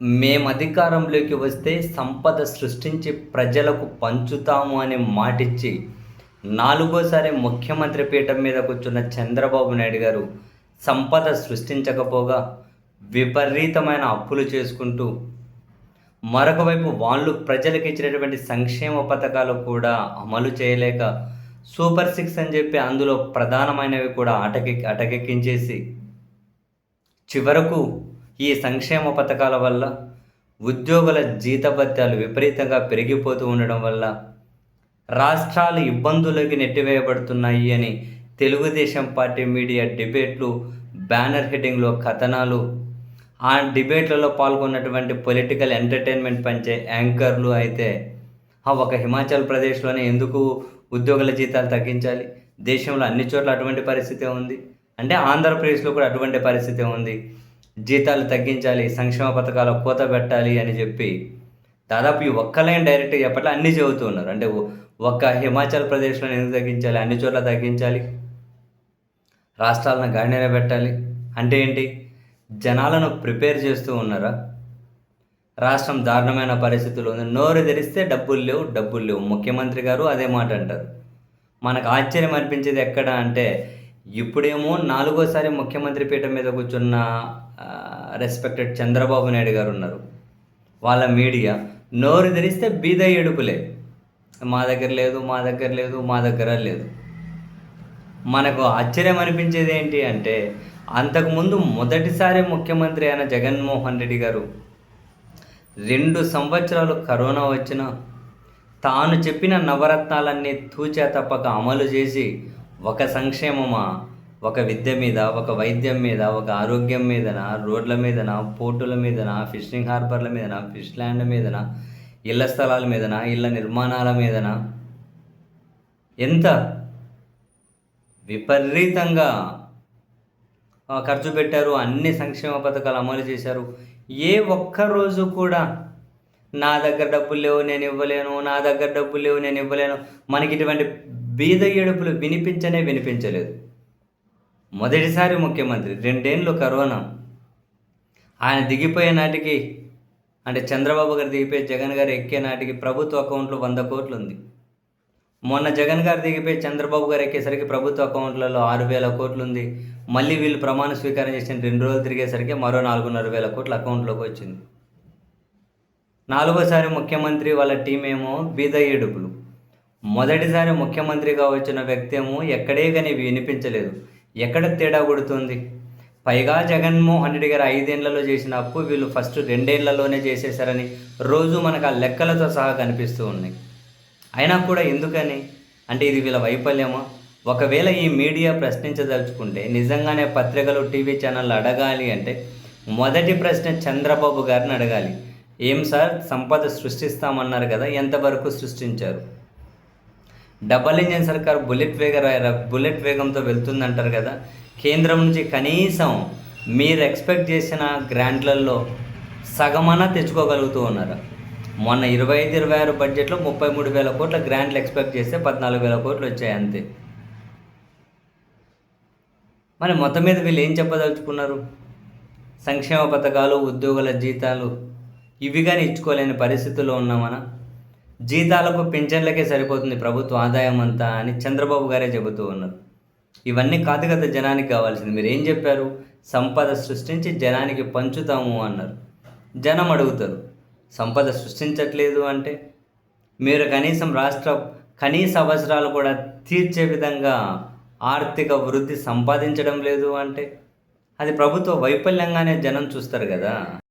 మేము అధికారంలోకి వస్తే సంపద సృష్టించి ప్రజలకు పంచుతాము అని మాటిచ్చి, నాలుగోసారి ముఖ్యమంత్రి పీఠం మీద కూర్చున్న చంద్రబాబు నాయుడు గారు సంపద సృష్టించకపోగా విపరీతమైన అప్పులు చేసుకుంటూ, మరొక వైపు వాళ్ళు ప్రజలకు ఇచ్చినటువంటి సంక్షేమ పథకాలు కూడా అమలు చేయలేక, సూపర్ సిక్స్ అని చెప్పి అందులో ప్రధానమైనవి కూడా అటకెక్కించేసి, చివరకు ఈ సంక్షేమ పథకాల వల్ల ఉద్యోగుల జీతభత్యాలు విపరీతంగా పెరిగిపోతూ ఉండడం వల్ల రాష్ట్రాలు ఇబ్బందులకి నెట్టివేయబడుతున్నాయి అని తెలుగుదేశం పార్టీ మీడియా డిబేట్లు, బ్యానర్ హెడ్డింగ్లో కథనాలు, ఆ డిబేట్లలో పాల్గొన్నటువంటి పొలిటికల్ ఎంటర్టైన్మెంట్ పంచే యాంకర్లు అయితే ఒక హిమాచల్ ప్రదేశ్లోనే ఎందుకు ఉద్యోగుల జీతాలు తగ్గించాలి, దేశంలో అన్ని చోట్ల అటువంటి పరిస్థితే ఉంది, అంటే ఆంధ్రప్రదేశ్లో కూడా అటువంటి పరిస్థితే ఉంది, జీతాలు తగ్గించాలి, సంక్షేమ పథకాల కోత పెట్టాలి అని చెప్పి దాదాపు ఈ ఒక్క లైన్ డైరెక్ట్గా చెప్పట్లా అన్నీ చెబుతూ ఉన్నారు. అంటే ఒక్క హిమాచల్ ప్రదేశ్లో ఎందుకు తగ్గించాలి, అన్ని చోట్ల తగ్గించాలి, రాష్ట్రాలను గాడిన పెట్టాలి అంటే ఏంటి? జనాలను ప్రిపేర్ చేస్తూ ఉన్నారా? రాష్ట్రం దారుణమైన పరిస్థితుల్లో ఉంది, నోరు తెరిస్తే డబ్బులు లేవు. ముఖ్యమంత్రి గారు అదే మాట అంటారు. మనకు ఆశ్చర్యం అనిపించేది ఎక్కడ అంటే, ఇప్పుడేమో నాలుగోసారి ముఖ్యమంత్రి పీఠం మీద కూర్చున్న రెస్పెక్టెడ్ చంద్రబాబు నాయుడు గారు ఉన్నారు. వాళ్ళ మీడియా నోరు తెరిస్తే బీద ఏడుపులే, మా దగ్గర లేదు. మనకు ఆశ్చర్యం అనిపించేది ఏంటి అంటే, అంతకుముందు మొదటిసారి ముఖ్యమంత్రి అయిన జగన్మోహన్ రెడ్డి గారు 2 సంవత్సరాలు కరోనా వచ్చినా తాను చెప్పిన నవరత్నాలన్నీ తూచా తప్పక అమలు చేసి, ఒక సంక్షేమమా, ఒక విద్య మీద, ఒక వైద్యం మీద, ఒక ఆరోగ్యం మీదన, రోడ్ల మీదన, పోర్టుల మీదన, ఫిషింగ్ హార్బర్ల మీదన, ఫిష్ ల్యాండ్ మీదన, ఇళ్ల స్థలాల మీదన, ఇళ్ల నిర్మాణాల మీదన ఎంత విపరీతంగా ఖర్చు పెట్టారు. అన్ని సంక్షేమ పథకాలు అమలు చేశారు. ఏ ఒక్కరోజు కూడా నా దగ్గర డబ్బులు లేవు నేను ఇవ్వలేను, మనకి ఇటువంటి బీద ఏడుపులు వినిపించలేదు. మొదటిసారి ముఖ్యమంత్రి, 2 ఏళ్ళు కరోనా, ఆయన దిగిపోయే నాటికి, అంటే చంద్రబాబు గారు దిగిపోయి జగన్ గారు ఎక్కే నాటికి ప్రభుత్వ అకౌంట్లో 100 కోట్లు ఉంది. మొన్న జగన్ గారు దిగిపోయి చంద్రబాబు గారు ఎక్కేసరికి ప్రభుత్వ అకౌంట్లలో 6,000 కోట్లు ఉంది. మళ్ళీ వీళ్ళు ప్రమాణ స్వీకారం చేసిన 2 రోజులు తిరిగేసరికి మరో 4,500 కోట్లు అకౌంట్లోకి వచ్చింది. నాలుగోసారి ముఖ్యమంత్రి వాళ్ళ టీం ఏమో బీద ఏడుపులు. మొదటిసారి ముఖ్యమంత్రిగా వచ్చిన వ్యక్తి ఏమో ఎక్కడే కానీ వినిపించలేదు. ఎక్కడ తేడా కొడుతుంది? పైగా జగన్మోహన్ రెడ్డి గారు 5 ఏళ్లలో చేసిన అప్పు వీళ్ళు ఫస్ట్ 2 ఏళ్లలోనే చేసేశారని రోజు మనకు ఆ లెక్కలతో సహా కనిపిస్తూ ఉన్నాయి. అయినా కూడా ఎందుకని? అంటే ఇది వీళ్ళ వైఫల్యమా? ఒకవేళ ఈ మీడియా ప్రశ్నించదలుచుకుంటే, నిజంగానే పత్రికలు, టీవీ ఛానళ్ళు అడగాలి అంటే మొదటి ప్రశ్న చంద్రబాబు గారిని అడగాలి. ఏం సార్, సంపద సృష్టిస్తామన్నారు కదా, ఎంతవరకు సృష్టించారు? డబల్ ఇంజిన్ సర్కార్ బుల్లెట్ వేగంతో వెళ్తుందంటారు కదా, కేంద్రం నుంచి కనీసం మీరు ఎక్స్పెక్ట్ చేసిన గ్రాంట్లలో సగమన్నా తెచ్చుకోగలుగుతూ ఉన్నారా? మొన్న 25-26 బడ్జెట్లో 33,000 కోట్ల గ్రాంట్లు ఎక్స్పెక్ట్ చేస్తే 14,000 కోట్లు వచ్చాయి అంతే. మరి మొత్తం మీద వీళ్ళు ఏం చెప్పదలుచుకున్నారు? సంక్షేమ పథకాలు, ఉద్యోగుల జీతాలు ఇవి కానీ ఇచ్చుకోలేని పరిస్థితుల్లో ఉన్నామనా? జీతాలకు పింఛన్లకే సరిపోతుంది ప్రభుత్వ ఆదాయం అంతా అని చంద్రబాబు గారే చెబుతూ ఉన్నారు. ఇవన్నీ కాదు కదా జనానికి కావాల్సింది. మీరు ఏం చెప్పారు? సంపద సృష్టించి జనానికి పంచుతాము అన్నారు. జనం అడుగుతారు, సంపద సృష్టించట్లేదు అంటే, మీరు కనీసం రాష్ట్ర కనీస అవసరాలు కూడా తీర్చే విధంగా ఆర్థిక వృద్ధి సంపాదించడం లేదు అంటే, అది ప్రభుత్వ వైఫల్యంగానే జనం చూస్తారు కదా.